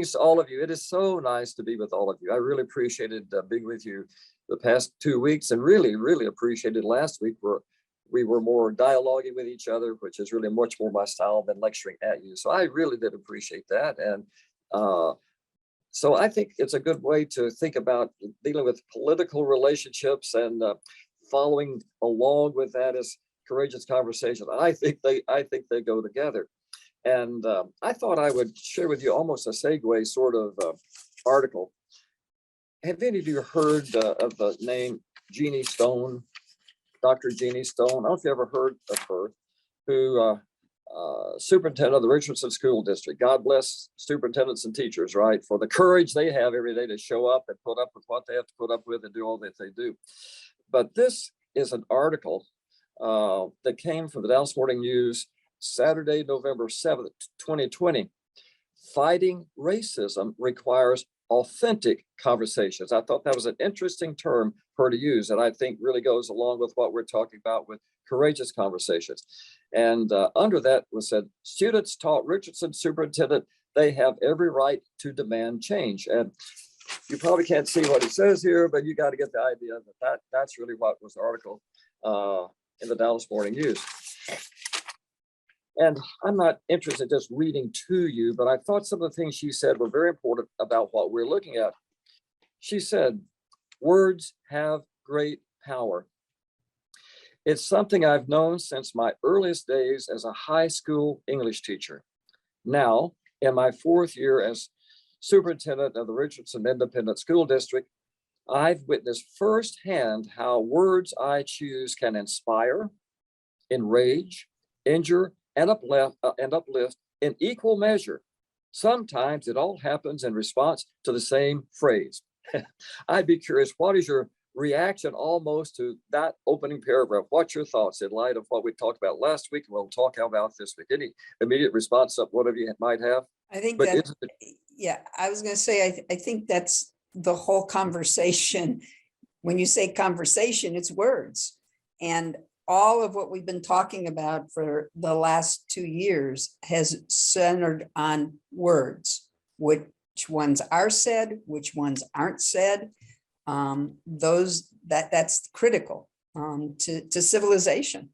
Greetings to all of you. It is so nice to be with all of you. I really appreciated being with you the past 2 weeks, and really, really appreciated last week where we were more dialoguing with each other, which is really much more my style than lecturing at you. So I really did appreciate that. And so I think it's a good way to think about dealing with political relationships, and following along with that is courageous conversation. I think they go together. And I thought I would share with you almost a segue sort of article. Have any of you heard of the name Jeannie Stone, Dr. Jeannie Stone? I don't know if you ever heard of her, who superintendent of the Richardson School District. God bless superintendents and teachers, right, for the courage they have every day to show up and put up with what they have to put up with and do all that they do. But this is an article that came from the Dallas Morning News, Saturday, November 7th, 2020. Fighting racism requires authentic conversations. I thought that was an interesting term for her to use, and I think really goes along with what we're talking about with courageous conversations. And under that was said, students taught Richardson superintendent they have every right to demand change. And you probably can't see what it says here, but you got to get the idea that that's really what was the article in the Dallas Morning News. And I'm not interested in just reading to you, but I thought some of the things she said were very important about what we're looking at. She said, words have great power. It's something I've known since my earliest days as a high school English teacher. Now, in my 4th year as superintendent of the Richardson Independent School District, I've witnessed firsthand how words I choose can inspire, enrage, injure, and uplift in equal measure. Sometimes it all happens in response to the same phrase. I'd be curious, what is your reaction almost to that opening paragraph? What's your thoughts in light of what we talked about last week? We'll talk about this week. Any immediate response of whatever you might have? I think that, yeah, I was going to say, I think that's the whole conversation. When you say conversation, it's words. And all of what we've been talking about for the last 2 years has centered on words, which ones are said, which ones aren't said. That's critical to civilization.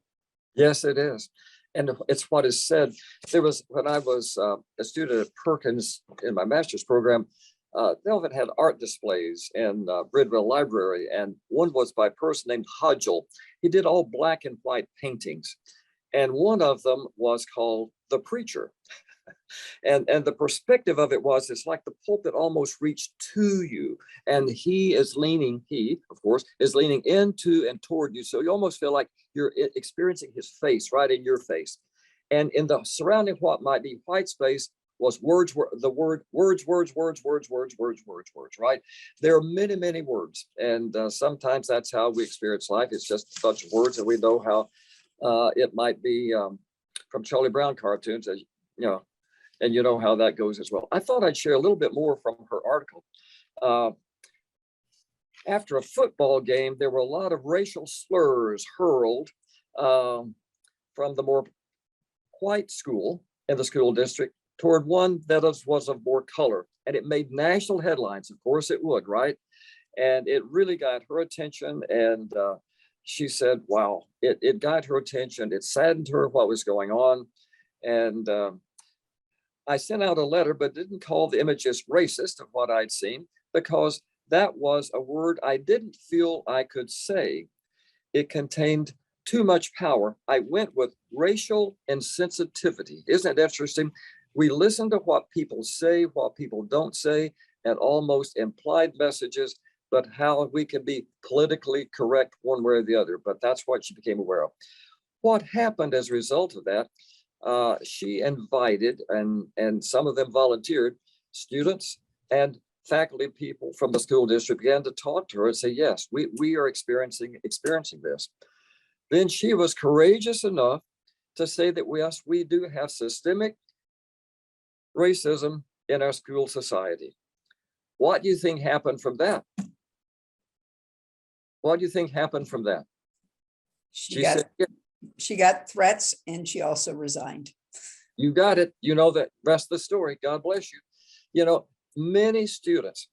Yes, it is. And it's what is said. There was, when I was a student at Perkins in my master's program, they often had art displays in Bridwell Library, and one was by a person named Hodgel. He did all black and white paintings, and one of them was called The Preacher. And the perspective of it was, it's like the pulpit almost reached to you, and he, of course, is leaning into and toward you. So you almost feel like you're experiencing his face right in your face. And in the surrounding what might be white space was words, words, right? There are many, many words. And sometimes that's how we experience life. It's just a bunch of words, and we know how it might be from Charlie Brown cartoons, as you know, and you know how that goes as well. I thought I'd share a little bit more from her article. After a football game, there were a lot of racial slurs hurled from the more white school in the school district toward one that was of more color. And it made national headlines. Of course it would, right? And it really got her attention. And she said, wow, it got her attention. It saddened her what was going on. And I sent out a letter, but didn't call the images racist of what I'd seen, because that was a word I didn't feel I could say. It contained too much power. I went with racial insensitivity. Isn't it interesting? We listen to what people say, what people don't say, and almost implied messages, but how we can be politically correct one way or the other. But that's what she became aware of. What happened as a result of that, she invited, and some of them volunteered, students and faculty people from the school district began to talk to her and say, yes, we are experiencing this. Then she was courageous enough to say that yes, we do have systemic racism in our school society. What do you think happened from that? What do you think happened from that? She got threats, and she also resigned. You got it. You know the rest of the story. God bless you. You know, many students.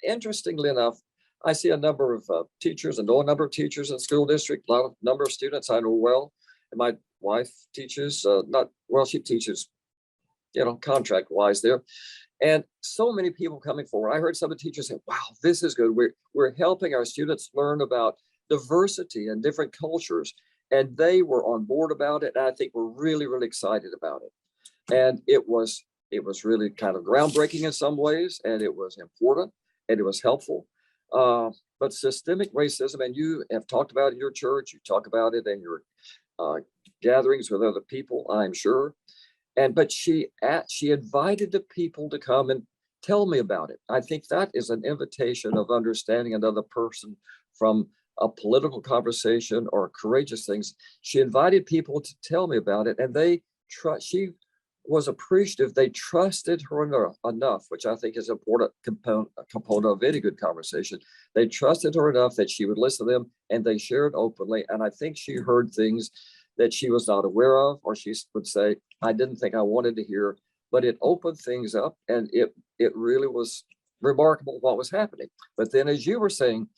Interestingly enough, I see a number of teachers and know a number of teachers in the school district, number of students I know well. And my wife teaches, she teaches, contract wise there. And so many people coming forward. I heard some of the teachers say, wow, this is good. We're helping our students learn about diversity and different cultures. And they were on board about it. And I think we're really, really excited about it. And it was really kind of groundbreaking in some ways, and it was important, and it was helpful. But systemic racism, and you have talked about it in your church, you talk about it in your gatherings with other people, I'm sure. But she invited the people to come and tell me about it. I think that is an invitation of understanding another person from a political conversation or courageous things. She invited people to tell me about it, and she was appreciative. They trusted her enough, which I think is an important component of any good conversation. They trusted her enough that she would listen to them, and they shared openly. And I think she heard things that she was not aware of, or she would say, I didn't think I wanted to hear, but it opened things up, and it really was remarkable what was happening. But then, as you were saying,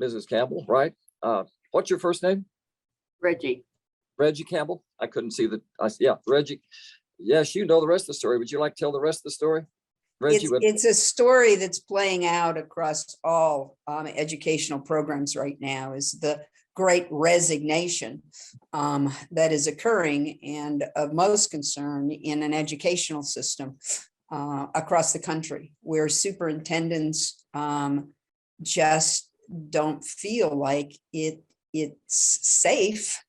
Mrs. Campbell, right? What's your first name? Reggie. Reggie Campbell. I couldn't see Reggie. Yes, you know the rest of the story. Would you like to tell the rest of the story? Reggie, it's a story that's playing out across all educational programs right now, is the great resignation that is occurring, and of most concern in an educational system across the country, where superintendents just don't feel like it's safe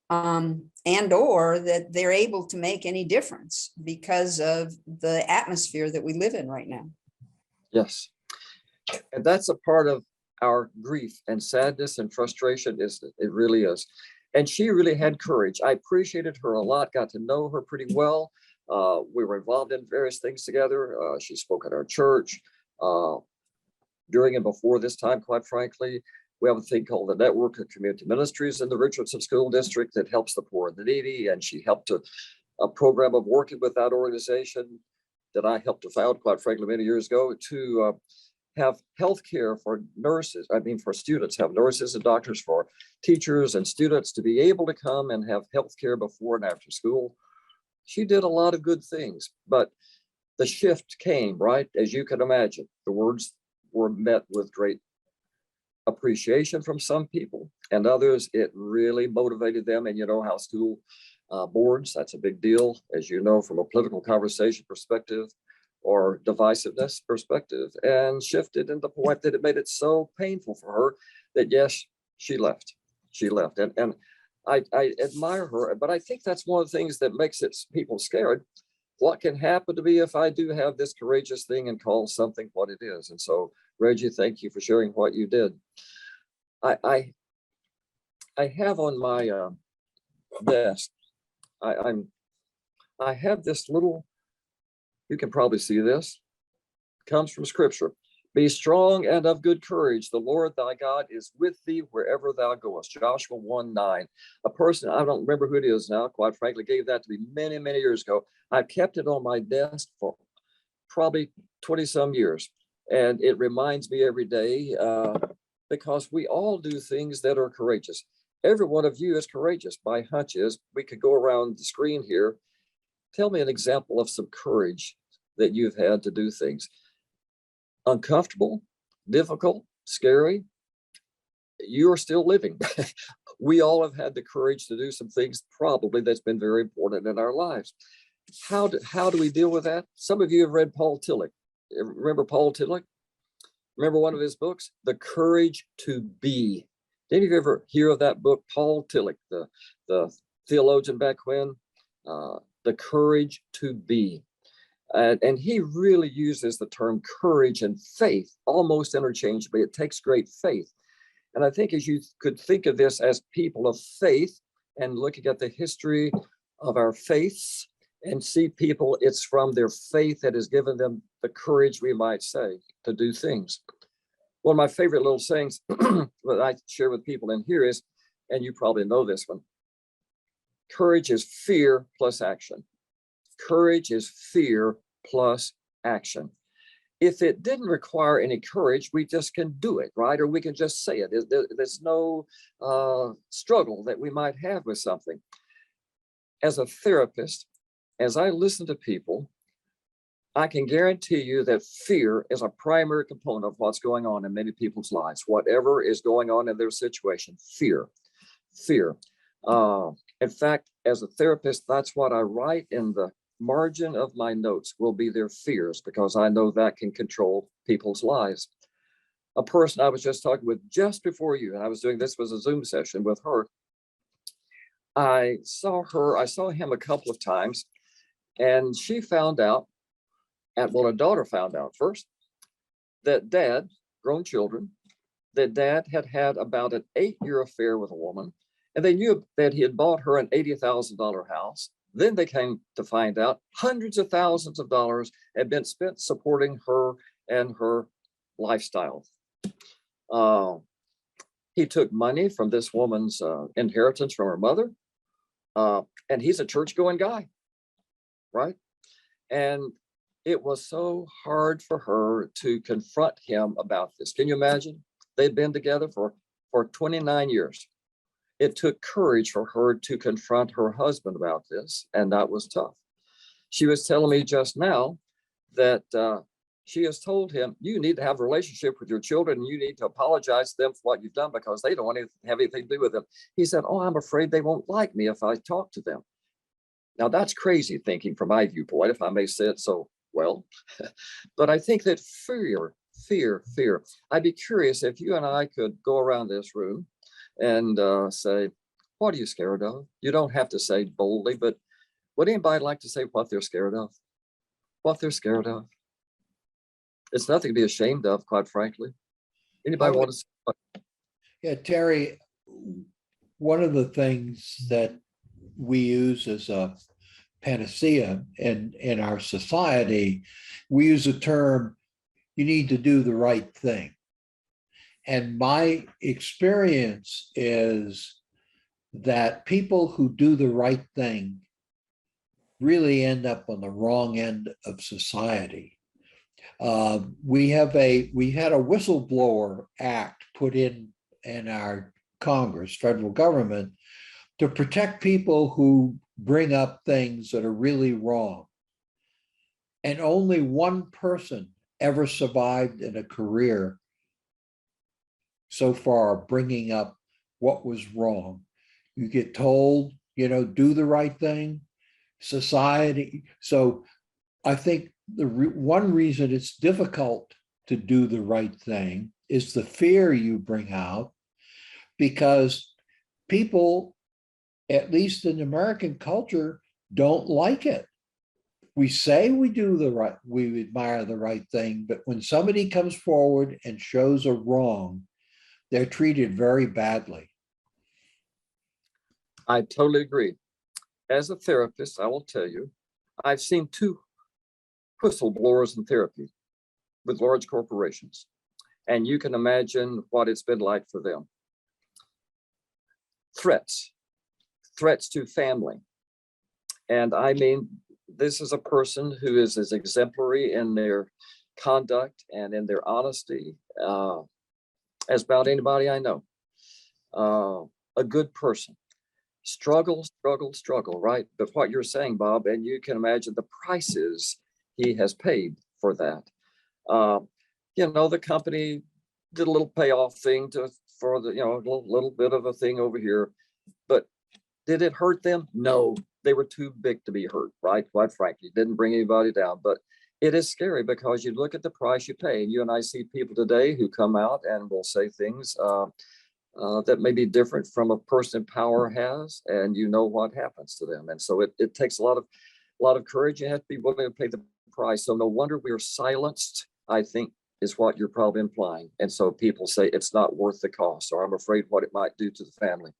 and or that they're able to make any difference because of the atmosphere that we live in right now. Yes. And that's a part of our grief and sadness and frustration. It really is. And she really had courage. I appreciated her a lot, got to know her pretty well. We were involved in various things together. She spoke at our church during and before this time, quite frankly. We have a thing called the Network of Community Ministries in the Richardson School District that helps the poor and the needy. And she helped a program of working with that organization that I helped to found, quite frankly, many years ago, to have health care for nurses, for students, have nurses and doctors, for teachers and students to be able to come and have health care before and after school. She did a lot of good things, but the shift came, right? As you can imagine, the words were met with great appreciation from some people, and others, it really motivated them. And you know how school boards, that's a big deal, as you know, from a political conversation perspective or divisiveness perspective, and shifted in the point that it made it so painful for her that yes, she left. And I admire her, but I think that's one of the things that makes people scared. What can happen to me if I do have this courageous thing and call something what it is? And so, Reggie, thank you for sharing what you did. I have on my desk, I have this little, you can probably see this, comes from Scripture. Be strong and of good courage. The Lord thy God is with thee wherever thou goest. Joshua 1:9. A person, I don't remember who it is now, quite frankly, gave that to me many, many years ago. I've kept it on my desk for probably 20 some years. And it reminds me every day because we all do things that are courageous. Every one of you is courageous. My hunch is we could go around the screen here. Tell me an example of some courage that you've had to do things. Uncomfortable, difficult, scary. You're still living. We all have had the courage to do some things probably that's been very important in our lives. How do we deal with that? Some of you have read Paul Tillich. Remember Paul Tillich? Remember one of his books, The Courage to Be. Did you ever hear of that book, Paul Tillich, the theologian back when? The Courage to Be. And he really uses the term courage and faith almost interchangeably. It takes great faith. And I think as you could think of this as people of faith and looking at the history of our faiths and see people, it's from their faith that has given them the courage, we might say, to do things. One of my favorite little sayings that I share with people in here is, and you probably know this one, courage is fear plus action. Courage is fear plus action. If it didn't require any courage, we just can do it, right? Or we can just say it. There's no struggle that we might have with something. As a therapist, as I listen to people, I can guarantee you that fear is a primary component of what's going on in many people's lives. Whatever is going on in their situation, fear. In fact, as a therapist, that's what I write in the margin of my notes will be their fears, because I know that can control people's lives. A person I was just talking with just before you, and I was doing this was a Zoom session with her. I saw him a couple of times, and she found out, her daughter found out first, that dad, grown children, that dad had about an 8-year affair with a woman, and they knew that he had bought her an $80,000 house. Then they came to find out hundreds of thousands of dollars had been spent supporting her and her lifestyle. He took money from this woman's inheritance from her mother, and he's a church-going guy, right? And it was so hard for her to confront him about this. Can you imagine? They'd been together for 29 years. It took courage for her to confront her husband about this, and that was tough. She was telling me just now that she has told him, you need to have a relationship with your children, and you need to apologize to them for what you've done because they don't want to have anything to do with it. He said, oh, I'm afraid they won't like me if I talk to them. Now, that's crazy thinking from my viewpoint, if I may say it so well. But I think that fear. I'd be curious if you and I could go around this room and say, what are you scared of? You don't have to say boldly, but would anybody like to say what they're scared of? What they're scared of? It's nothing to be ashamed of, quite frankly. Anybody want to say? Yeah, Terry, one of the things that we use as a panacea in our society, we use the term, you need to do the right thing. And my experience is that people who do the right thing really end up on the wrong end of society. We had a whistleblower act put in our Congress, federal government, to protect people who bring up things that are really wrong. And only one person ever survived in a career so far bringing up what was wrong. You get told, do the right thing, society. So I think one reason it's difficult to do the right thing is the fear you bring out, because people, at least in American culture, don't like it. We say we admire the right thing, but when somebody comes forward and shows a wrong, they're treated very badly. I totally agree. As a therapist, I will tell you, I've seen 2 whistleblowers in therapy with large corporations, and you can imagine what it's been like for them. Threats to family. And I mean, this is a person who is as exemplary in their conduct and in their honesty as about anybody I know. A good person. Struggle, right? But what you're saying, Bob, and you can imagine the prices he has paid for that. The company did a little payoff thing for the, a little bit of a thing over here. But did it hurt them? No, they were too big to be hurt, right? Quite frankly, it didn't bring anybody down. But it is scary because you look at the price you pay. And you and I see people today who come out and will say things that may be different from a person in power has, and you know what happens to them. And so it takes a lot of courage. You have to be willing to pay the price. So no wonder we're silenced, I think, is what you're probably implying. And so people say it's not worth the cost, or I'm afraid what it might do to the family.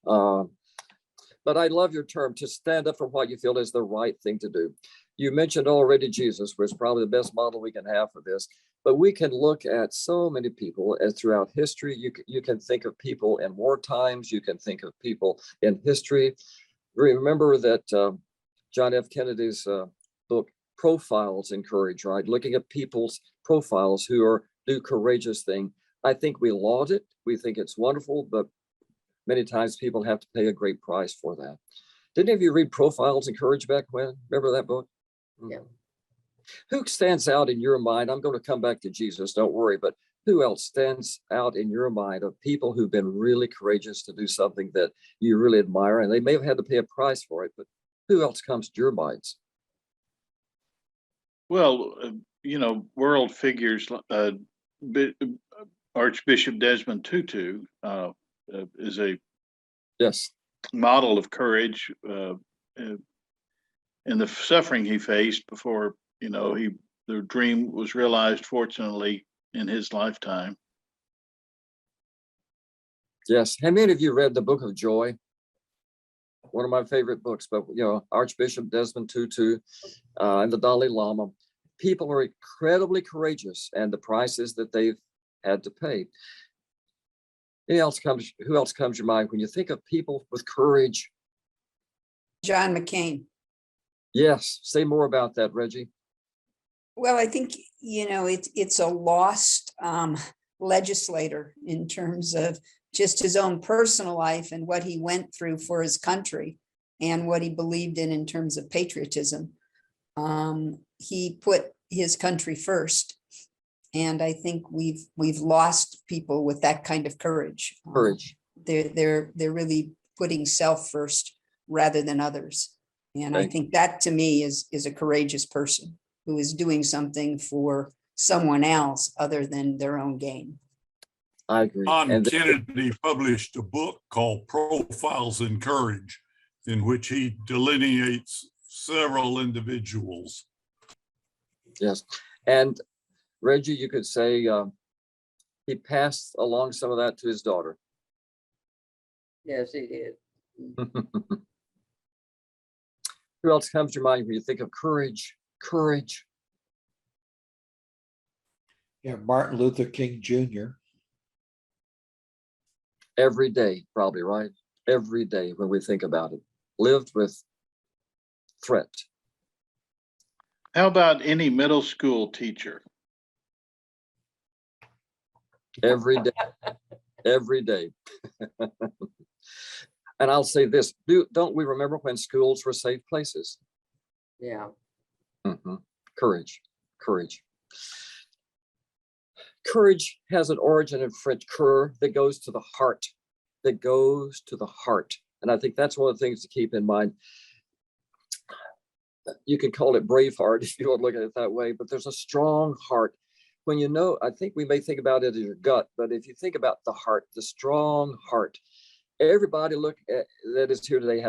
But I love your term, to stand up for what you feel is the right thing to do. You mentioned already Jesus was probably the best model we can have for this, but we can look at so many people as throughout history. You can think of people in war times. You can think of people in history. Remember that John F. Kennedy's book, profiles in courage, right? Looking at people's profiles who do courageous thing. I think we laud it. We think it's wonderful, but many times people have to pay a great price for that. Did any of you read Profiles in Courage back when? Remember that book? Yeah. Who stands out in your mind? I'm going to come back to Jesus, don't worry, but who else stands out in your mind of people who've been really courageous to do something that you really admire? And they may have had to pay a price for it, but who else comes to your minds? Well, world figures, Archbishop Desmond Tutu is a Yes. model of courage and the suffering he faced before, the dream was realized, fortunately, in his lifetime. Yes. How many of you read the Book of Joy? One of my favorite books, but Archbishop Desmond Tutu and the Dalai Lama. People are incredibly courageous, and the prices that they've had to pay. Who else comes to your mind when you think of people with courage? John McCain. Yes. Say more about that, Reggie. Well, I think, it's a lost legislator in terms of just his own personal life and what he went through for his country and what he believed in terms of patriotism. He put his country first. And I think we've lost people with that kind of courage. Courage. They're really putting self first rather than others. And I Right. think that to me is a courageous person who is doing something for someone else other than their own gain. I agree. John And Kennedy published a book called Profiles in Courage, in which he delineates several individuals. yes. And Reggie, you could say he passed along some of that to his daughter. Yes, he did. Who else comes to your mind when you think of courage? Courage. Yeah, Martin Luther King Jr. Every day, probably, right? Every day when we think about it. Lived with threat. How about any middle school teacher? Every day. Every day. And I'll say this, don't we remember when schools were safe places? Yeah. Mhm. Courage. Courage has an origin in French cœur that goes to the heart. And I think that's one of the things to keep in mind. You could call it brave heart if you want to look at it that way, but there's a strong heart. When I think we may think about it as your gut, but if you think about the heart, the strong heart, everybody that is here today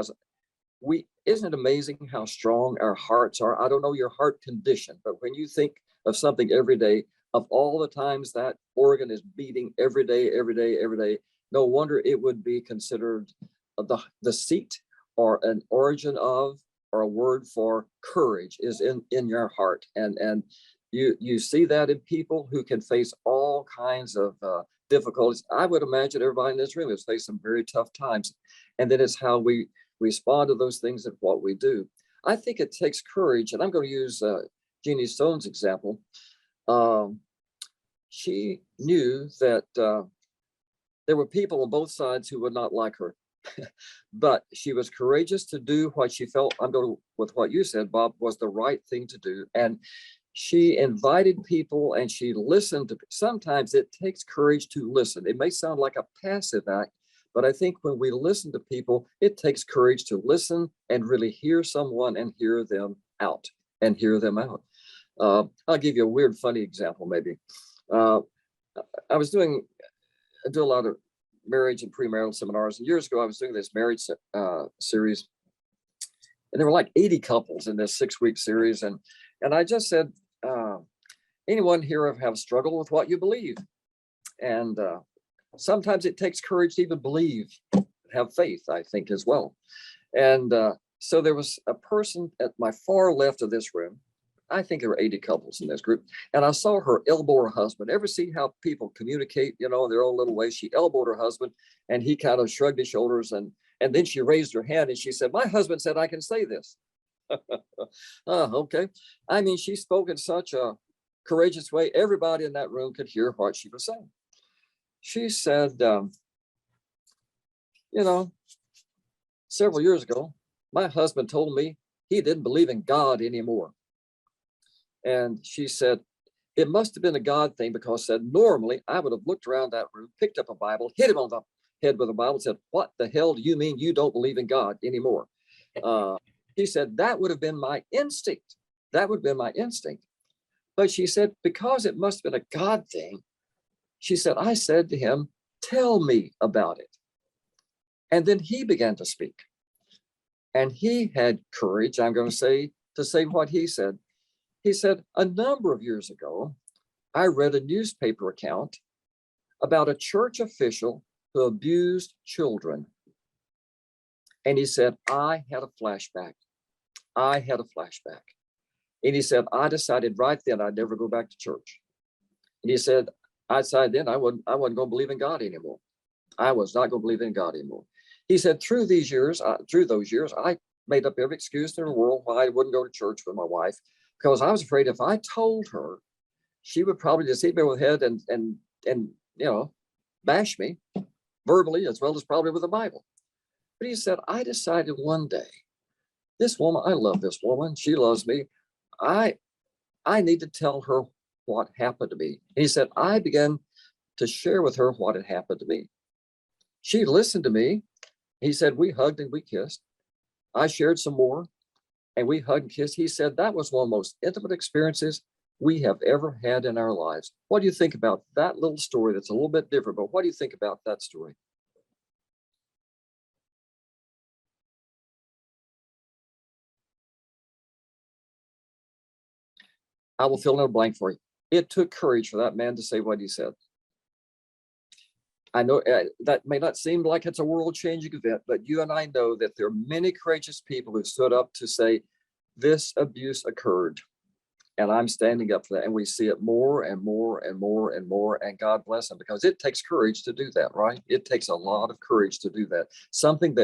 isn't it amazing how strong our hearts are? I don't know your heart condition, but when you think of something every day, of all the times that organ is beating every day, no wonder it would be considered the seat or an origin of, or a word for courage is in your heart. And you see that in people who can face all kinds of difficulties. I would imagine everybody in this room has faced some very tough times. And then it's how we respond to those things and what we do. I think it takes courage, and I'm going to use Jeannie Stone's example. She knew that there were people on both sides who would not like her, but she was courageous to do what she felt, with what you said, Bob, was the right thing to do. And she invited people and she listened to. Sometimes it takes courage to listen. It may sound like a passive act, but I think when we listen to people, it takes courage to listen and really hear someone and hear them out. I'll give you a weird, funny example, maybe. I do a lot of marriage and premarital seminars. And years ago, I was doing this marriage series, and there were like 80 couples in this 6-week series. And I just said, anyone here have struggled with what you believe? And sometimes it takes courage to even believe, have faith, I think, as well. And so there was a person at my far left of this room. I think there were 80 couples in this group. And I saw her elbow her husband. Ever see how people communicate, in their own little way? She elbowed her husband and he kind of shrugged his shoulders. And then she raised her hand and she said, "My husband said I can say this." Okay. I mean, she spoke in such a courageous way. Everybody in that room could hear what she was saying. She said, you know, several years ago, my husband told me he didn't believe in God anymore. And she said, it must have been a God thing, because said normally I would have looked around that room, picked up a Bible, hit him on the head with a Bible, and said, what the hell do you mean you don't believe in God anymore? She said, that would have been my instinct. That would have been my instinct. But she said, because it must have been a God thing, she said, I said to him, tell me about it. And then he began to speak. And he had courage, I'm going to say what he said. He said, a number of years ago, I read a newspaper account about a church official who abused children. And he said, I had a flashback. I had a flashback. And he said, I decided right then I'd never go back to church. And he said, I decided then I wasn't going to believe in God anymore. I was not going to believe in God anymore. He said, through those years, I made up every excuse in the world why I wouldn't go to church with my wife, because I was afraid if I told her, she would probably just hit me with the head and bash me verbally as well as probably with the Bible. But he said, I decided one day, this woman, I love this woman. She loves me. I need to tell her what happened to me. And he said, I began to share with her what had happened to me. She listened to me. He said, we hugged and we kissed. I shared some more and we hugged and kissed. He said, that was one of the most intimate experiences we have ever had in our lives. What do you think about that little story that's a little bit different, but what do you think about that story? I will fill in a blank for you. It took courage for that man to say what he said. I know that may not seem like it's a world-changing event, but you and I know that there are many courageous people who stood up to say, this abuse occurred, and I'm standing up for that. And we see it more and more and more and more, and God bless them, because it takes courage to do that, right? It takes a lot of courage to do that. Something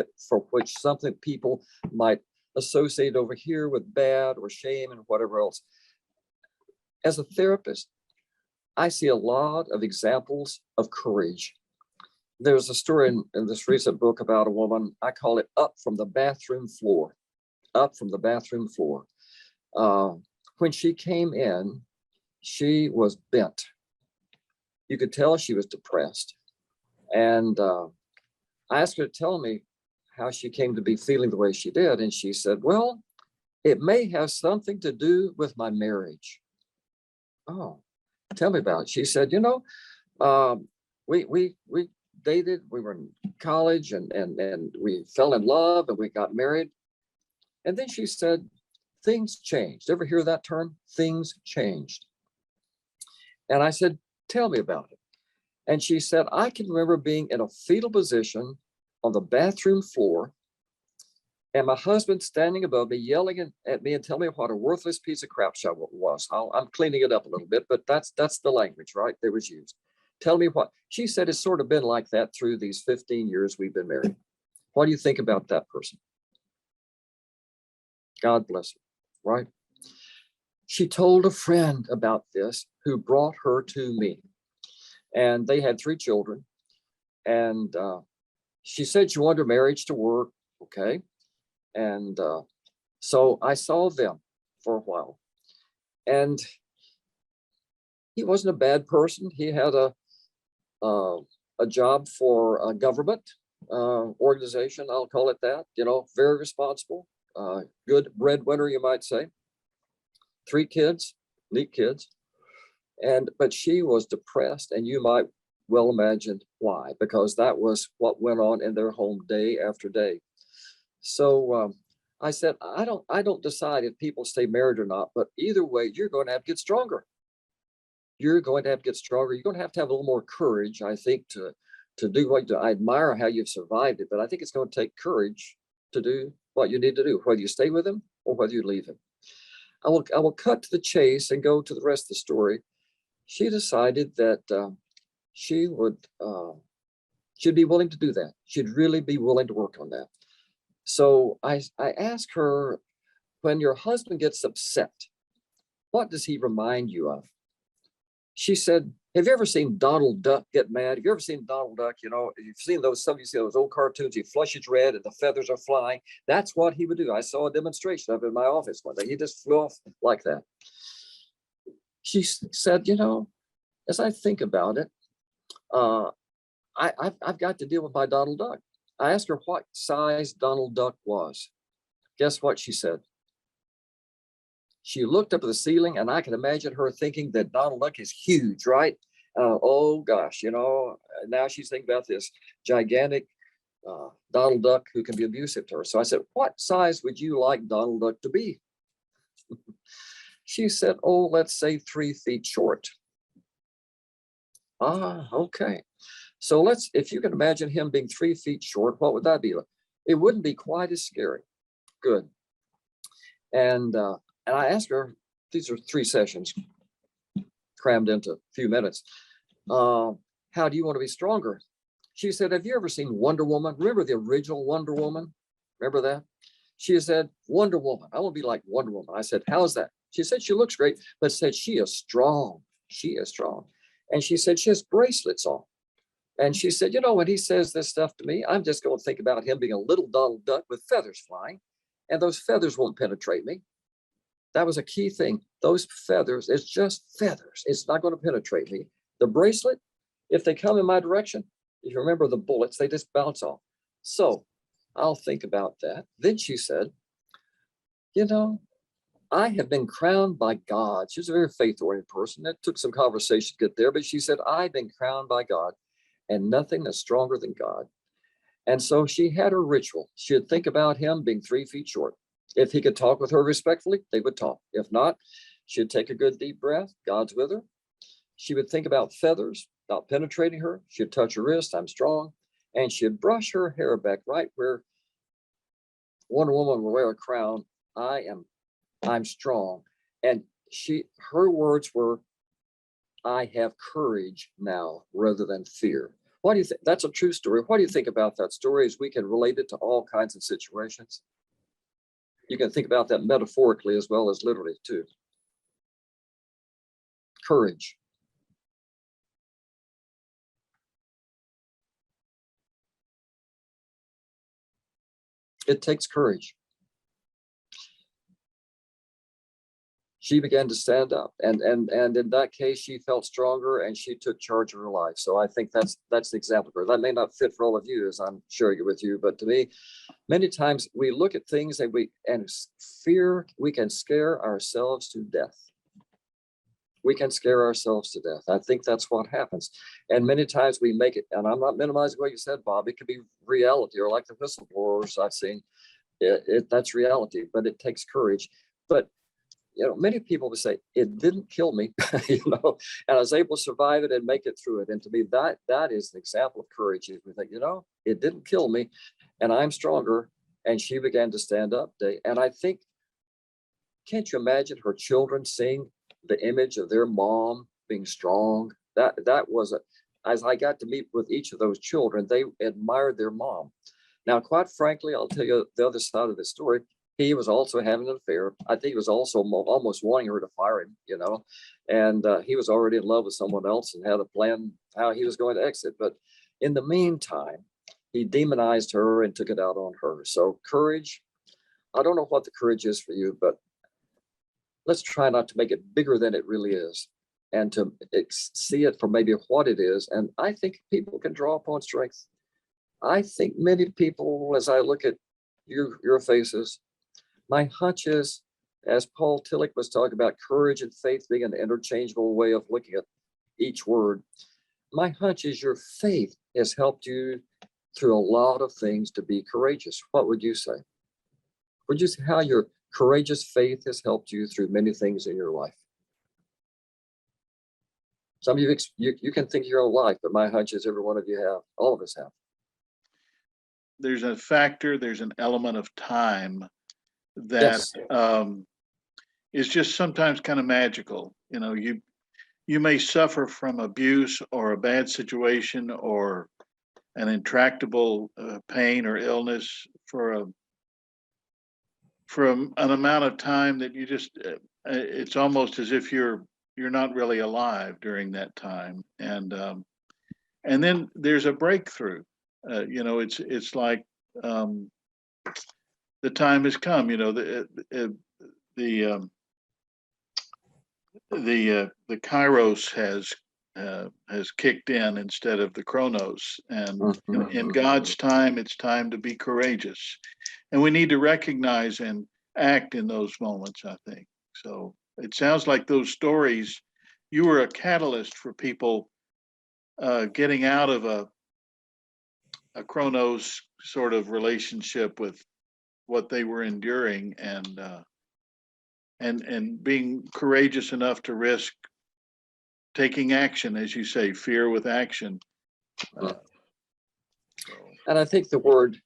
people might associate over here with bad or shame and whatever else. As a therapist, I see a lot of examples of courage. There's a story in this recent book about a woman, I call it Up from the Bathroom Floor. Up from the bathroom floor. When she came in, she was bent. You could tell she was depressed. And I asked her to tell me how she came to be feeling the way she did. And she said, well, it may have something to do with my marriage. Oh, tell me about it. She said, we dated, we were in college and we fell in love and we got married. And then she said, things changed. Ever hear that term? Things changed. And I said, tell me about it. And she said, I can remember being in a fetal position on the bathroom floor and my husband standing above me, yelling at me and telling me what a worthless piece of crap I was. I'm cleaning it up a little bit, but that's the language, right, that was used. Tell me what. She said it's sort of been like that through these 15 years we've been married. What do you think about that person? God bless her, right? She told a friend about this who brought her to me. And they had 3 children. And she said she wanted her marriage to work. Okay. And so I saw them for a while. And he wasn't a bad person. He had a job for a government organization, I'll call it that, very responsible, good breadwinner, you might say. 3 kids, neat kids. But she was depressed, and you might well imagine why, because that was what went on in their home day after day. So I said, I don't decide if people stay married or not, but either way, you're going to have to get stronger. You're going to have to get stronger. You're going to have a little more courage, I think, to do what you do. I admire how you've survived it, but I think it's going to take courage to do what you need to do, whether you stay with him or whether you leave him. I will cut to the chase and go to the rest of the story. She decided that she'd be willing to do that. She'd really be willing to work on that. So I asked her, when your husband gets upset, what does he remind you of? She said, have you ever seen Donald Duck get mad? Have you ever seen Donald Duck? You know, you've seen those, some of you see those old cartoons, he flushes red and the feathers are flying. That's what he would do. I saw a demonstration of it in my office one day. He just flew off like that. She said, you know, as I think about it, I've got to deal with my Donald Duck. I asked her what size Donald Duck was. Guess what she said? She looked up at the ceiling, and I can imagine her thinking that Donald Duck is huge, right? Oh gosh, you know, now she's thinking about this gigantic Donald Duck who can be abusive to her. So I said, what size would you like Donald Duck to be? She said, oh, let's say 3 feet short. Okay. So if you can imagine him being 3 feet short, what would that be like? It wouldn't be quite as scary. Good. And I asked her, these are 3 sessions crammed into a few minutes. How do you want to be stronger? She said, have you ever seen Wonder Woman? Remember the original Wonder Woman? Remember that? She said, Wonder Woman. I want to be like Wonder Woman. I said, how's that? She said, she looks great, but said she is strong. She is strong. And she said, she has bracelets on. And she said, you know, when he says this stuff to me, I'm just going to think about him being a little Donald Duck with feathers flying, and those feathers won't penetrate me. That was a key thing. Those feathers, it's just feathers. It's not going to penetrate me. The bracelet, if they come in my direction, if you remember the bullets, they just bounce off. So I'll think about that. Then she said, you know, I have been crowned by God. She's a very faith-oriented person. That took some conversation to get there, but she said, I've been crowned by God, and nothing is stronger than God. And so she had her ritual. She would think about him being 3 feet short. If he could talk with her respectfully, they would talk. If not, she'd take a good deep breath. God's with her. She would think about feathers, not penetrating her. She'd touch her wrist. I'm strong. And she'd brush her hair back right where Wonder Woman will wear a crown. I'm strong. And her words were, I have courage now rather than fear. What do you think? That's a true story. What do you think about that story as we can relate it to all kinds of situations? You can think about that metaphorically as well as literally too. Courage. It takes courage. She began to stand up, and in that case, she felt stronger and she took charge of her life. So I think that's the example for her. That may not fit for all of you as I'm sharing it with you, but to me, many times we look at things and fear, we can scare ourselves to death. We can scare ourselves to death. I think that's what happens. And many times we make it, and I'm not minimizing what you said, Bob, it could be reality, or like the whistleblowers I've seen, that's reality, but it takes courage. But you know, many people would say, it didn't kill me, you know, and I was able to survive it and make it through it. And to me, that is an example of courage. If we think, you know, it didn't kill me and I'm stronger. And she began to stand up. And I think, can't you imagine her children seeing the image of their mom being strong? That was, as I got to meet with each of those children, they admired their mom. Now, quite frankly, I'll tell you the other side of the story. He was also having an affair. I think he was also almost wanting her to fire him, you know, and he was already in love with someone else and had a plan how he was going to exit. But in the meantime, he demonized her and took it out on her. So courage, I don't know what the courage is for you, but let's try not to make it bigger than it really is and to see it for maybe what it is. And I think people can draw upon strength. I think many people, as I look at your faces, my hunch is, as Paul Tillich was talking about courage and faith being an interchangeable way of looking at each word, my hunch is your faith has helped you through a lot of things to be courageous. What would you say? Would you say how your courageous faith has helped you through many things in your life? Some of you can think your own life, but my hunch is every one of you have, all of us have. There's an element of time that Yes. is just sometimes kind of magical. You know, you may suffer from abuse or a bad situation or an intractable pain or illness for from an amount of time that you just, it's almost as if you're not really alive during that time. And then there's a breakthrough. It's like the time has come. The Kairos has kicked in instead of the Chronos, and in God's time, it's time to be courageous, and we need to recognize and act in those moments, I think. So it sounds like those stories, you were a catalyst for people getting out of a Chronos sort of relationship with what they were enduring, and being courageous enough to risk taking action, as you say, fear with action. And I think the word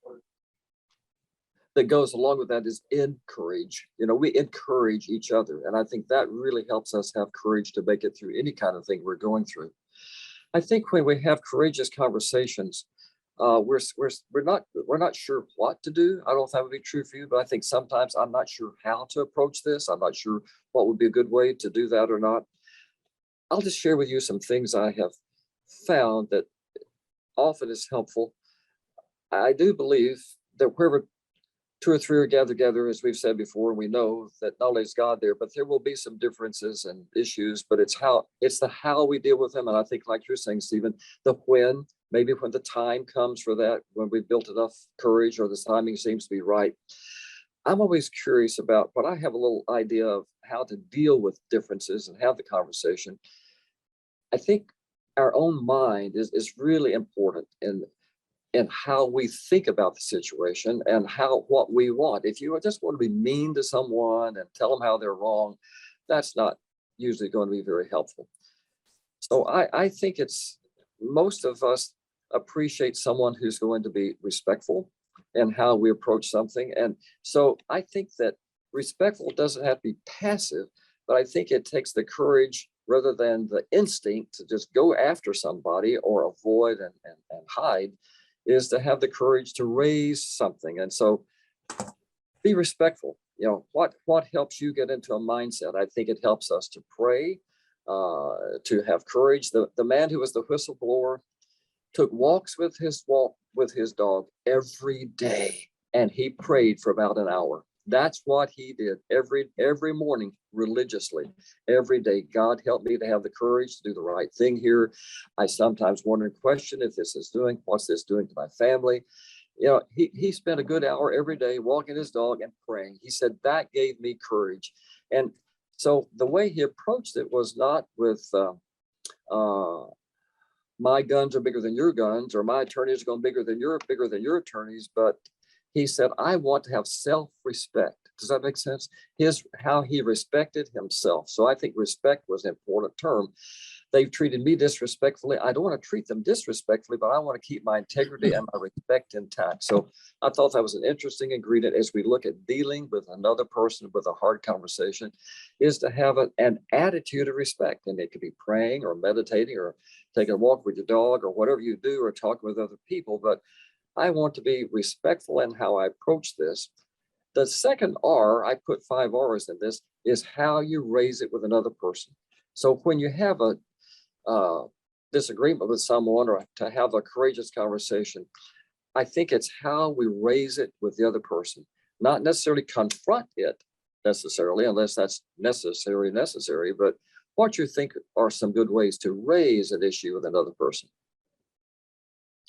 that goes along with that is encourage. We encourage each other. And I think that really helps us have courage to make it through any kind of thing we're going through. I think when we have courageous conversations, we're not sure what to do. I don't know if that would be true for you, but I think sometimes I'm not sure how to approach this. I'm not sure what would be a good way to do that or not. I'll just share with you some things I have found that often is helpful. I do believe that wherever two or three are gathered together, as we've said before, we know that not only is God there, but there will be some differences and issues, but it's the how we deal with them. And I think, like you're saying, Stephen, maybe when the time comes for that, when we've built enough courage or the timing seems to be right. I'm always curious about when I have a little idea of how to deal with differences and have the conversation. I think our own mind is really important in how we think about the situation and what we want. If you just want to be mean to someone and tell them how they're wrong, that's not usually going to be very helpful. So I think most of us appreciate someone who's going to be respectful in how we approach something. And so I think that respectful doesn't have to be passive, but I think it takes the courage rather than the instinct to just go after somebody or avoid and hide, is to have the courage to raise something. And so be respectful. What helps you get into a mindset? I think it helps us to pray, to have courage. The man who was the whistleblower took walks with his dog every day, and he prayed for about an hour. That's what he did every morning religiously, every day. God help me to have the courage to do the right thing here. I sometimes wonder and question if what's this doing to my family? He spent a good hour every day walking his dog and praying. He said that gave me courage. And so the way he approached it was not with my guns are bigger than your guns, or my attorneys are going bigger than your attorneys, but he said, I want to have self-respect. Does that make sense? How he respected himself. So I think respect was an important term. They've treated me disrespectfully. I don't want to treat them disrespectfully, but I want to keep my integrity and my respect intact. So I thought that was an interesting ingredient as we look at dealing with another person with a hard conversation, is to have an attitude of respect. And it could be praying or meditating or taking a walk with your dog or whatever you do, or talking with other people. But I want to be respectful in how I approach this. The second R, I put 5 R's in this, is how you raise it with another person. So when you have a disagreement with someone, or to have a courageous conversation, I think it's how we raise it with the other person, not necessarily confront it necessarily, unless that's necessary, but what you think are some good ways to raise an issue with another person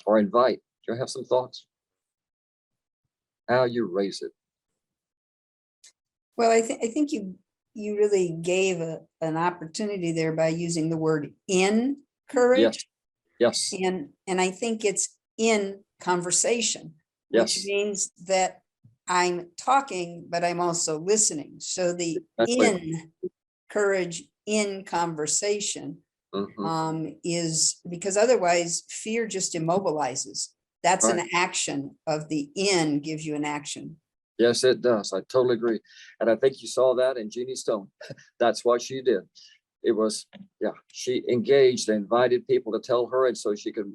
or invite. Do you have some thoughts? How you raise it? Well, I think you really gave an opportunity there by using the word encourage. Yes. And I think it's in conversation, Yes. which means that I'm talking, but I'm also listening. So the encourage in conversation is, because otherwise fear just immobilizes. That's right. An action of the in gives you an action. Yes, it does. I totally agree. And I think you saw that in Jeannie Stone. That's what she did. It was, she engaged and invited people to tell her, and so she could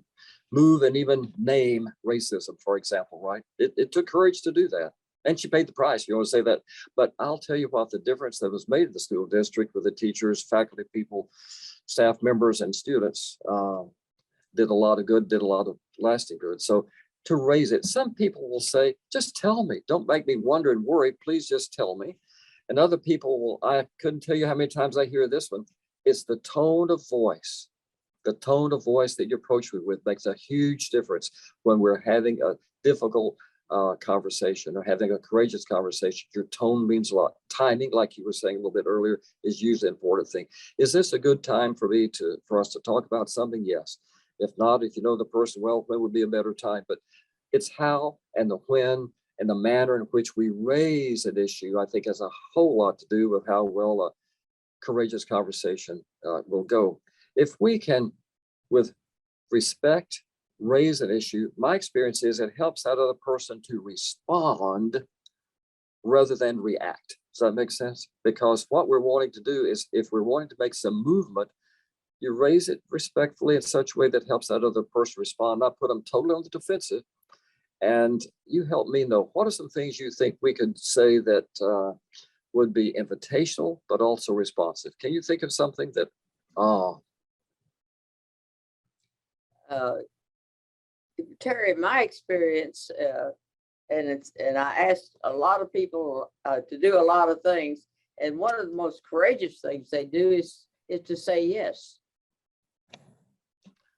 move and even name racism, for example, right? It took courage to do that. And she paid the price. You want to say that. But I'll tell you what, the difference that was made in the school district with the teachers, faculty, people, staff members, and students did a lot of good, did a lot of lasting good. So to raise it, some people will say, just tell me. Don't make me wonder and worry. Please just tell me. And other people will, I couldn't tell you how many times I hear this one. It's the tone of voice. The tone of voice that you approach me with makes a huge difference when we're having a difficult conversation or having a courageous conversation. Your tone means a lot. Timing, like you were saying a little bit earlier, is usually an important thing. Is this a good time for us to talk about something? Yes. If not, if you know the person well, when would be a better time? But it's how and the when and the manner in which we raise an issue, I think has a whole lot to do with how well a courageous conversation will go. If we can, with respect, raise an issue, my experience is it helps that other person to respond rather than react. Does that make sense? Because what we're wanting to do is, if we're wanting to make some movement, you raise it respectfully in such a way that helps that other person respond, not put them totally on the defensive. And you help me know, what are some things you think we could say that would be invitational, but also responsive? Can you think of something that, Terry, my experience, and I asked a lot of people to do a lot of things, and one of the most courageous things they do is to say yes.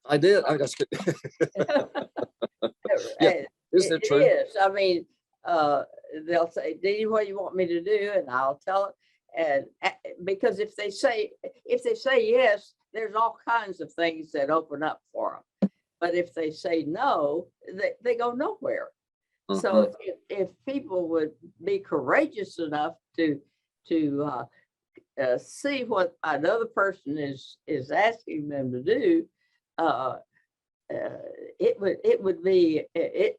I did. I just yeah. Isn't it true? It is. I mean, they'll say, "Dee, what do you want me to do?" And I'll tell it. And because if they say yes, there's all kinds of things that open up for them. But if they say no, they go nowhere. Mm-hmm. So if people would be courageous enough to see what another person is asking them to do,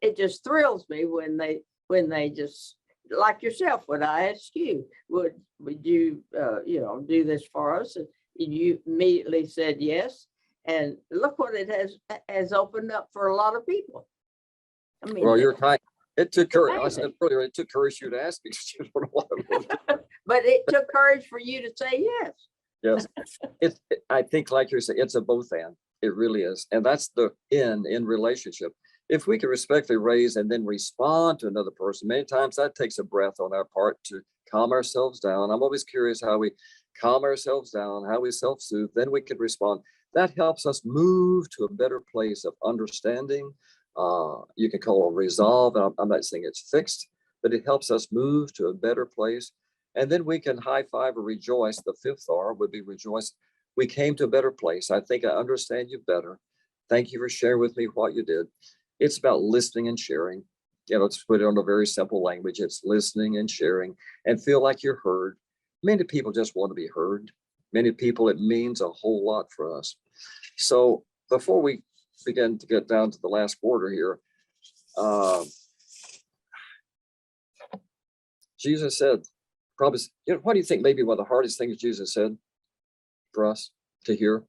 it just thrills me when they just, like yourself, when I ask you, would you do this for us, and you immediately said yes, and look what it has opened up for a lot of people. I mean, well, you're kind. It took courage. I said earlier, it took courage for you to ask me. but it took courage for you to say yes. Yes, I think, like you're saying, it's a both and. It really is, and that's the in relationship. If we can respectfully raise and then respond to another person, many times that takes a breath on our part to calm ourselves down. I'm always curious how we calm ourselves down, how we self-soothe, then we can respond. That helps us move to a better place of understanding. You can call it resolve. I'm not saying it's fixed, but it helps us move to a better place. And then we can high five or rejoice. The fifth R would be rejoice. We came to a better place. I think I understand you better. Thank you for sharing with me what you did. It's about listening and sharing. Let's put it on a very simple language. It's listening and sharing and feel like you're heard. Many people just want to be heard. Many people, it means a whole lot for us. So before we begin to get down to the last quarter here, Jesus said, probably, what do you think maybe one of the hardest things Jesus said for us to hear?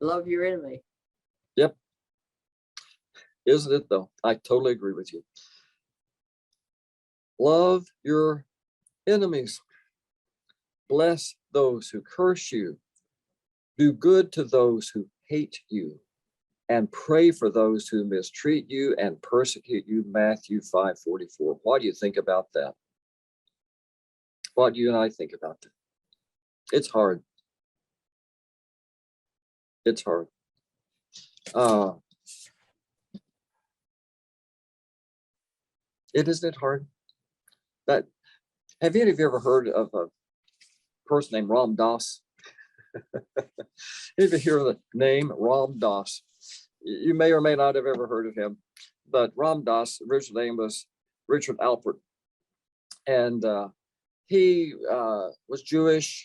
Love your enemy. Yep. Isn't it though? I totally agree with you. Love your enemies. Bless those who curse you. Do good to those who hate you. And pray for those who mistreat you and persecute you. Matthew 5:44. What do you think about that? What do you and I think about that? It's hard. It's hard. Isn't it hard? Have any of you ever heard of a person named Ram Dass? If you hear the name Ram Dass, you may or may not have ever heard of him, but Ram Dass' original name was Richard Alpert, and he was Jewish,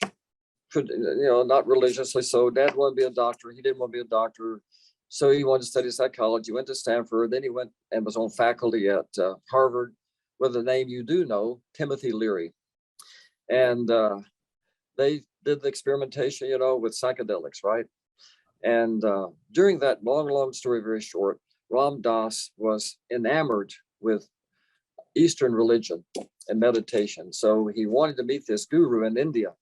not religiously so. Dad wanted to be a doctor. He didn't want to be a doctor, so he wanted to study psychology. Went to Stanford, then he went and was on faculty at Harvard with a name you do know, Timothy Leary, and they did the experimentation, with psychedelics, right? And during that long story, very short, Ram Dass was enamored with Eastern religion and meditation. So he wanted to meet this guru in India.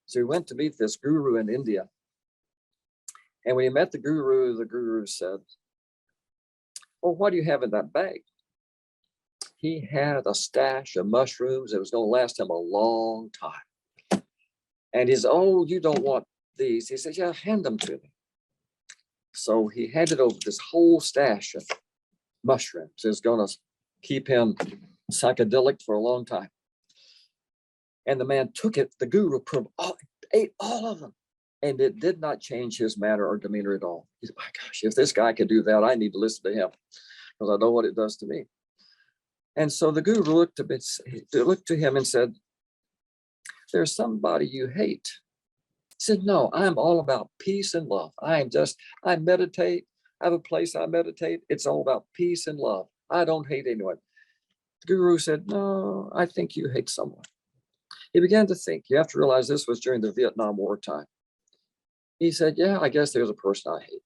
So he went to meet this guru in India. And when he met the guru said, "Well, what do you have in that bag?" He had a stash of mushrooms that was going to last him a long time. And he said, "Oh, you don't want these?" He said, "Yeah, hand them to me." So he handed over this whole stash of mushrooms. It's going to keep him psychedelic for a long time. And the man took it, the guru ate all of them. And it did not change his manner or demeanor at all. He said, "My gosh, if this guy could do that, I need to listen to him because I know what it does to me." And so the guru looked to him and said, "There's somebody you hate." He said, "No, I'm all about peace and love. I meditate. I have a place I meditate. It's all about peace and love. I don't hate anyone." The guru said, "No, I think you hate someone." He began to think. You have to realize this was during the Vietnam War time. He said, "Yeah, I guess there's a person I hate.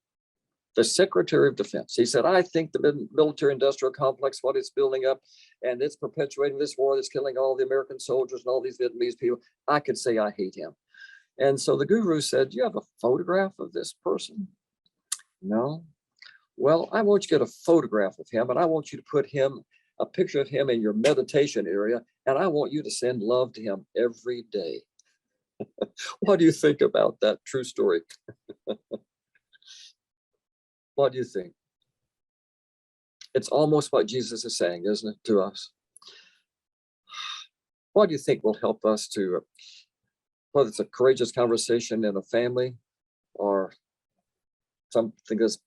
The Secretary of Defense." He said, "I think the military-industrial complex, what it's building up, and it's perpetuating this war that's killing all the American soldiers and all these Vietnamese people. I could say I hate him." And so the guru said, "Do you have a photograph of this person?" "No." "Well, I want you to get a photograph of him, and I want you to put a picture of him in your meditation area, and I want you to send love to him every day." What do you think about that true story? What do you think? It's almost what Jesus is saying, isn't it, to us? What do you think will help us to, whether it's a courageous conversation in a family or something that's,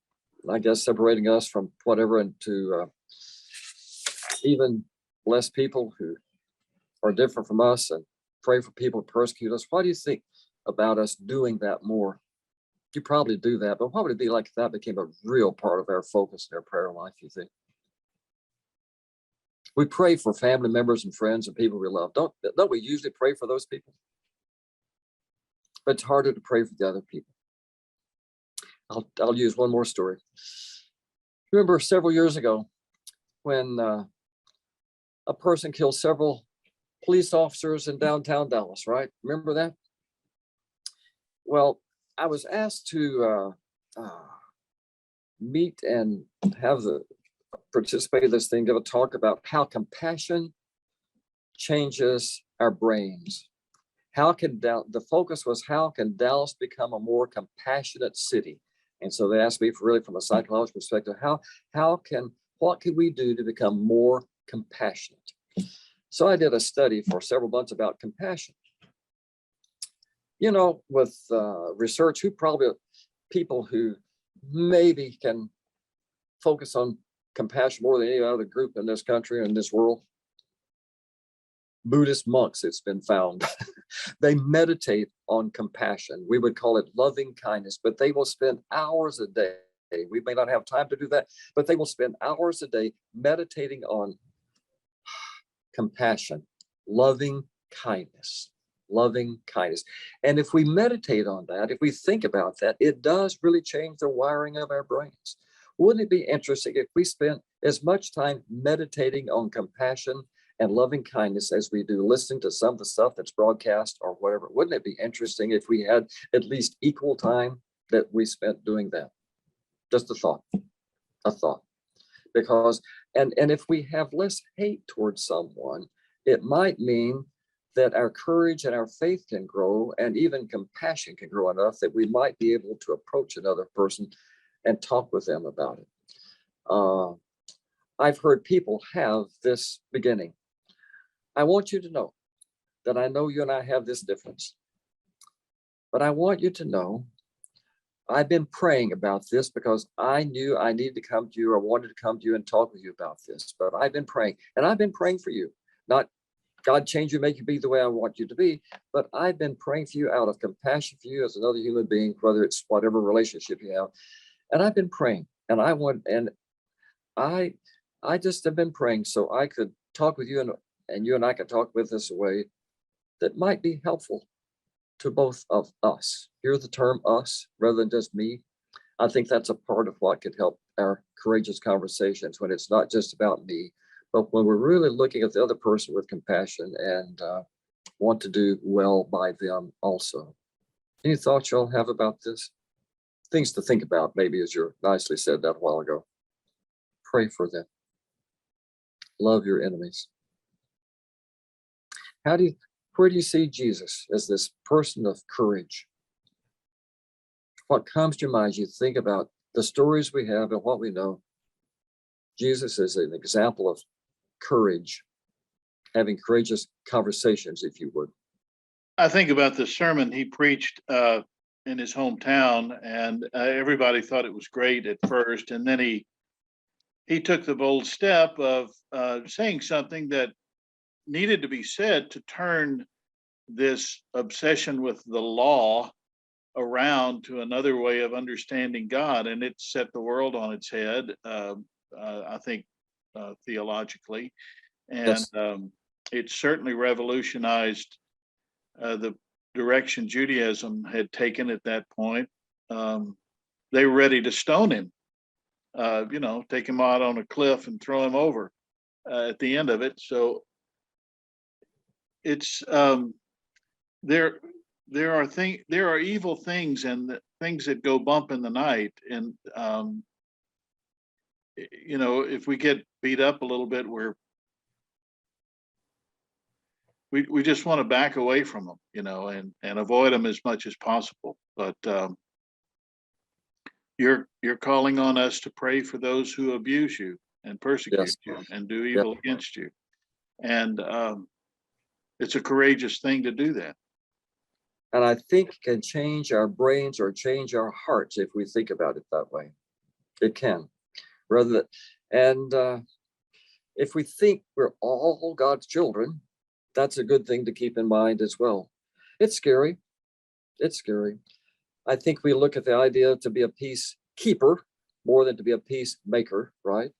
I guess, separating us from whatever, and to even bless people who are different from us and pray for people who persecute us? What do you think about us doing that more? You probably do that, but what would it be like if that became a real part of our focus in our prayer life, you think? We pray for family members and friends and people we love. Don't we usually pray for those people? But it's harder to pray for the other people. I'll use one more story. Remember several years ago when a person killed several police officers in downtown Dallas, right? Remember that? Well, I was asked to meet and participate in this thing, give a talk about how compassion changes our brains. The focus was, how can Dallas become a more compassionate city? And so they asked me, from a psychological perspective, what can we do to become more compassionate? So I did a study for several months about compassion. With research, people who maybe can focus on compassion more than any other group in this country and this world? Buddhist monks, it's been found. They meditate on compassion. We would call it loving kindness, but they will spend hours a day. We may not have time to do that, but they will spend hours a day meditating on compassion, loving kindness. And if we meditate on that, if we think about that, it does really change the wiring of our brains. Wouldn't it be interesting if we spent as much time meditating on compassion and loving kindness as we do listening to some of the stuff that's broadcast or whatever? Wouldn't it be interesting if we had at least equal time that we spent doing that? Just a thought. Because, and if we have less hate towards someone, it might mean that our courage and our faith can grow, and even compassion can grow enough that we might be able to approach another person and talk with them about it. I've heard people have this beginning. I want you to know that I know you and I have this difference, but I want you to know I've been praying about this because I knew I needed to come to you, or wanted to come to you and talk with you about this. But I've been praying, and I've been praying for you, not God change you, make you be the way I want you to be, but I've been praying for you out of compassion for you as another human being, whether it's whatever relationship you have. And I've been praying, and I just have been praying so I could talk with you, and you and I could talk with us a way that might be helpful to both of us. Hear the term us rather than just me. I think that's a part of what could help our courageous conversations, when it's not just about me, but when we're really looking at the other person with compassion and want to do well by them also. Any thoughts y'all have about this? Things to think about, maybe, as you nicely said that a while ago. Pray for them. Love your enemies. Where do you see Jesus as this person of courage? What comes to your mind as you think about the stories we have and what we know? Jesus is an example of courage, having courageous conversations, if you would. I think about the sermon he preached in his hometown, and everybody thought it was great at first, and then he took the bold step of saying something that needed to be said to turn this obsession with the law around to another way of understanding God, and it set the world on its head, I think, theologically, and Yes. it certainly revolutionized the direction Judaism had taken at that point. They were ready to stone him, take him out on a cliff and throw him over at the end of it. So it's there are evil things and things that go bump in the night, and if we get beat up a little bit, we just want to back away from them, and avoid them as much as possible. But you're calling on us to pray for those who abuse you and persecute Yes. you and do evil against you, and it's a courageous thing to do that. And I think it can change our brains or change our hearts if we think about it that way. It can. If we think we're all God's children, that's a good thing to keep in mind as well. It's scary. It's scary. I think we look at the idea to be a peacekeeper more than to be a peacemaker, right?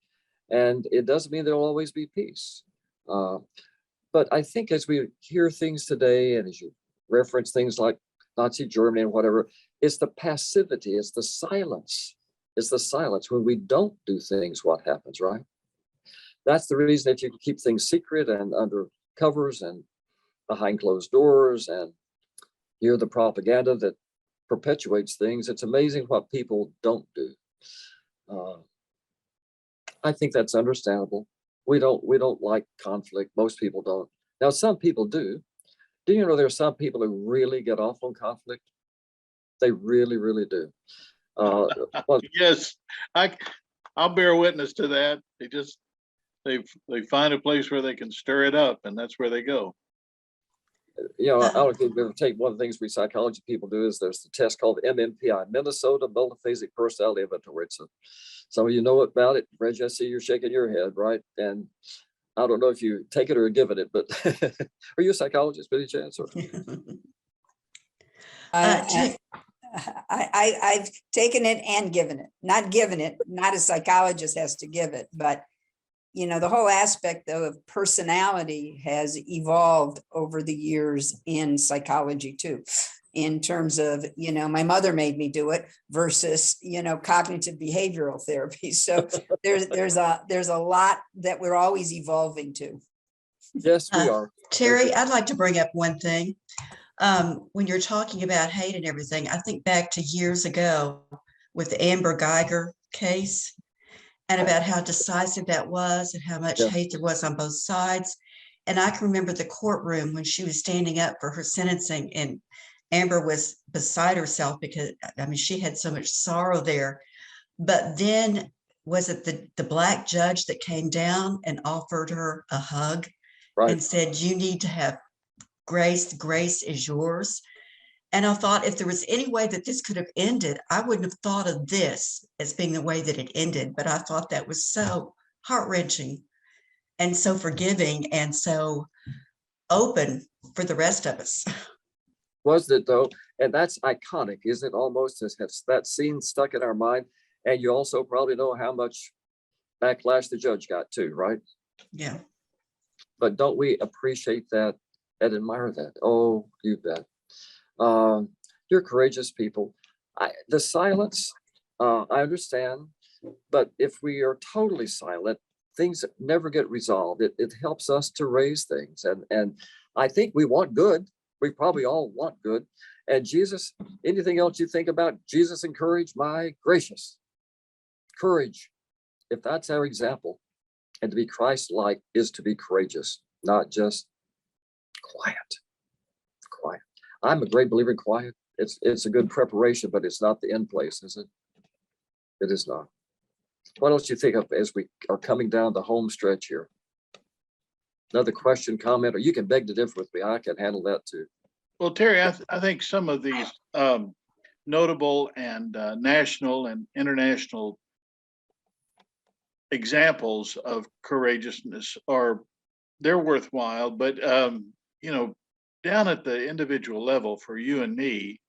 And it doesn't mean there'll always be peace. But I think as we hear things today, and as you reference things like Nazi Germany and whatever, it's the passivity, it's the silence. It's the silence when we don't do things, what happens, right? That's the reason that you can keep things secret and under covers and behind closed doors and hear the propaganda that perpetuates things. It's amazing what people don't do. I think that's understandable. We don't like conflict. Most people don't. Now, some people do. Do you know there are some people who really get off on conflict? They really, really do. Yes, I'll bear witness to that. They find a place where they can stir it up, and that's where they go. I don't know if you've ever taken one of the things we psychology people do is there's the test called MMPI, Minnesota Multiphasic Personality Inventory. So some of you know about it. Reggie, I see you're shaking your head, right? And I don't know if you take it or given it, but are you a psychologist by any chance? Or? I've taken it and given it, not given it, not a psychologist has to give it, but the whole aspect of personality has evolved over the years in psychology too, in terms of, my mother made me do it versus, cognitive behavioral therapy. So there's a lot that we're always evolving to. Yes, we are. Terry, I'd like to bring up one thing. When you're talking about hate and everything, I think back to years ago with the Amber Geiger case and about how decisive that was and how much hate there was on both sides. And I can remember the courtroom when she was standing up for her sentencing, and Amber was beside herself because, she had so much sorrow there. But then was it the black judge that came down and offered her a hug and said, you need to have grace is yours. And I thought if there was any way that this could have ended, I wouldn't have thought of this as being the way that it ended. But I thought that was so heart-wrenching and so forgiving and so open for the rest of us. Was it though? And that's iconic, isn't it? Almost as that scene stuck in our mind. And you also probably know how much backlash the judge got too, right? Yeah. But don't we appreciate that and admire that? Oh, you bet. You're courageous people. The silence, I understand, but if we are totally silent, things never get resolved. It helps us to raise things. And I think we want good. We probably all want good. And Jesus, anything else you think about Jesus and courage? My gracious, courage. If that's our example, and to be Christ-like is to be courageous, not just quiet. Quiet. I'm a great believer in quiet. It's a good preparation, but it's not the end place, is it? It is not. What else do you think of as we are coming down the home stretch here? Another question, comment, or you can beg to differ with me. I can handle that too. Well, Terry, I think some of these notable and national and international examples of courageousness they're worthwhile, but down at the individual level for you and me,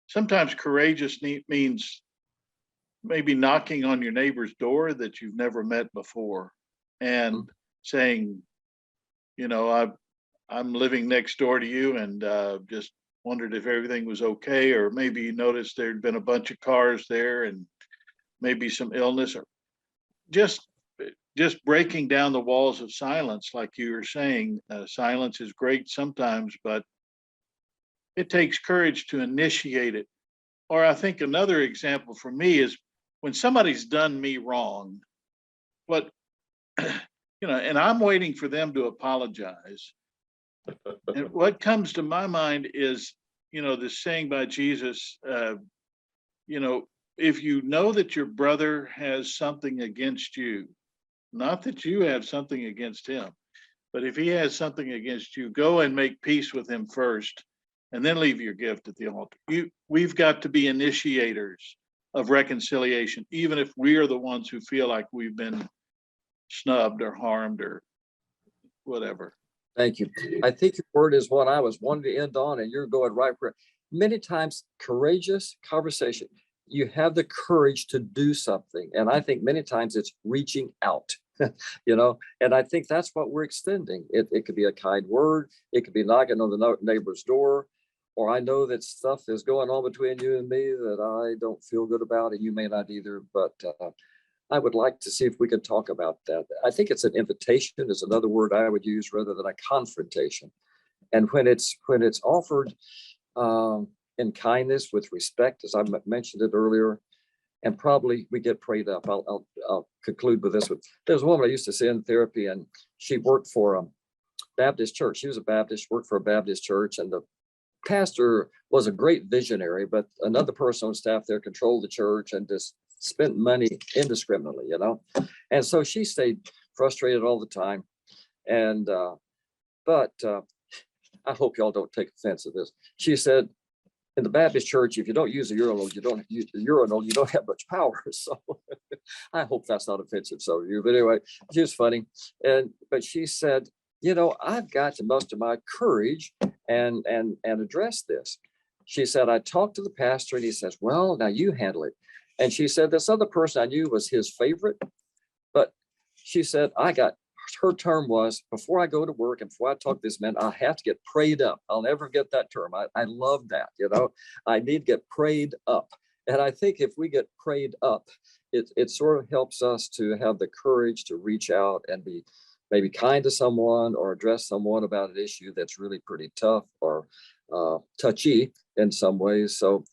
sometimes courageous means maybe knocking on your neighbor's door that you've never met before and saying, I'm living next door to you and just wondered if everything was okay, or maybe you noticed there'd been a bunch of cars there and maybe some illness, or just breaking down the walls of silence. Like you were saying, silence is great sometimes, but it takes courage to initiate it. Or I think another example for me is when somebody's done me wrong, and I'm waiting for them to apologize. And what comes to my mind is, this saying by Jesus, if you know that your brother has something against you, not that you have something against him, but if he has something against you, go and make peace with him first, and then leave your gift at the altar. We've got to be initiators of reconciliation, even if we are the ones who feel like we've been snubbed or harmed or whatever. Thank you. I think your word is what I was wanting to end on, and you're going right where many times courageous conversation. You have the courage to do something. And I think many times it's reaching out, and I think that's what we're extending. It could be a kind word. It could be knocking on the neighbor's door, or I know that stuff is going on between you and me that I don't feel good about, and you may not either, but I would like to see if we could talk about that. I think it's an invitation is another word I would use rather than a confrontation. And when it's offered in kindness, with respect, as I mentioned it earlier, and probably we get prayed up. I'll conclude with this one. There's a woman I used to see in therapy, and she worked for a Baptist church. She was a Baptist, worked for a Baptist church, and the pastor was a great visionary, but another person on staff there controlled the church and just spent money indiscriminately, And so she stayed frustrated all the time. And, but I hope y'all don't take offense to this. She said, in the Baptist church, if you don't use a urinal, you don't have much power. So I hope that's not offensive. So you, but anyway, she was funny. But she said, I've got to muster my courage and address this. She said, I talked to the pastor and he says, well, now you handle it. And she said, this other person I knew was his favorite. But she said, her term was, before I go to work and before I talk to this man, I have to get prayed up. I'll never get that term. I love that, I need to get prayed up. And I think if we get prayed up, it sort of helps us to have the courage to reach out and be maybe kind to someone or address someone about an issue that's really pretty tough or touchy in some ways. So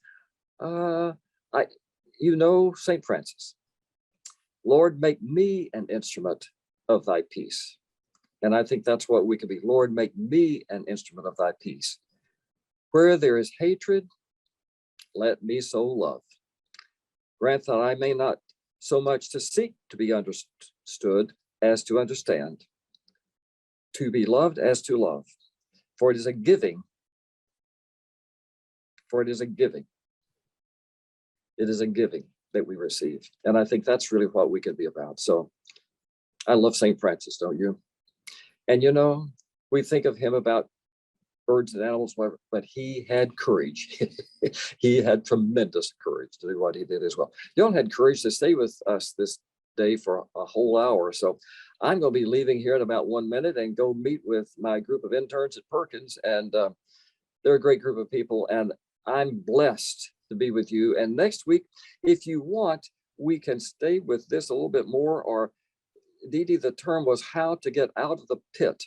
St. Francis, Lord, make me an instrument of thy peace. And I think that's what we could be. Lord, make me an instrument of thy peace. Where there is hatred, let me so love. Grant that I may not so much to seek to be understood as to understand, to be loved as to love. For it is a giving. It is a giving that we receive. And I think that's really what we can be about. So I love St. Francis, don't you? And we think of him about birds and animals, whatever, but he had courage. He had tremendous courage to do what he did as well. Y'all had courage to stay with us this day for a whole hour. So I'm going to be leaving here in about 1 minute and go meet with my group of interns at Perkins. And they're a great group of people. And I'm blessed to be with you. And next week, if you want, we can stay with this a little bit more, or Dee Dee, the term was how to get out of the pit.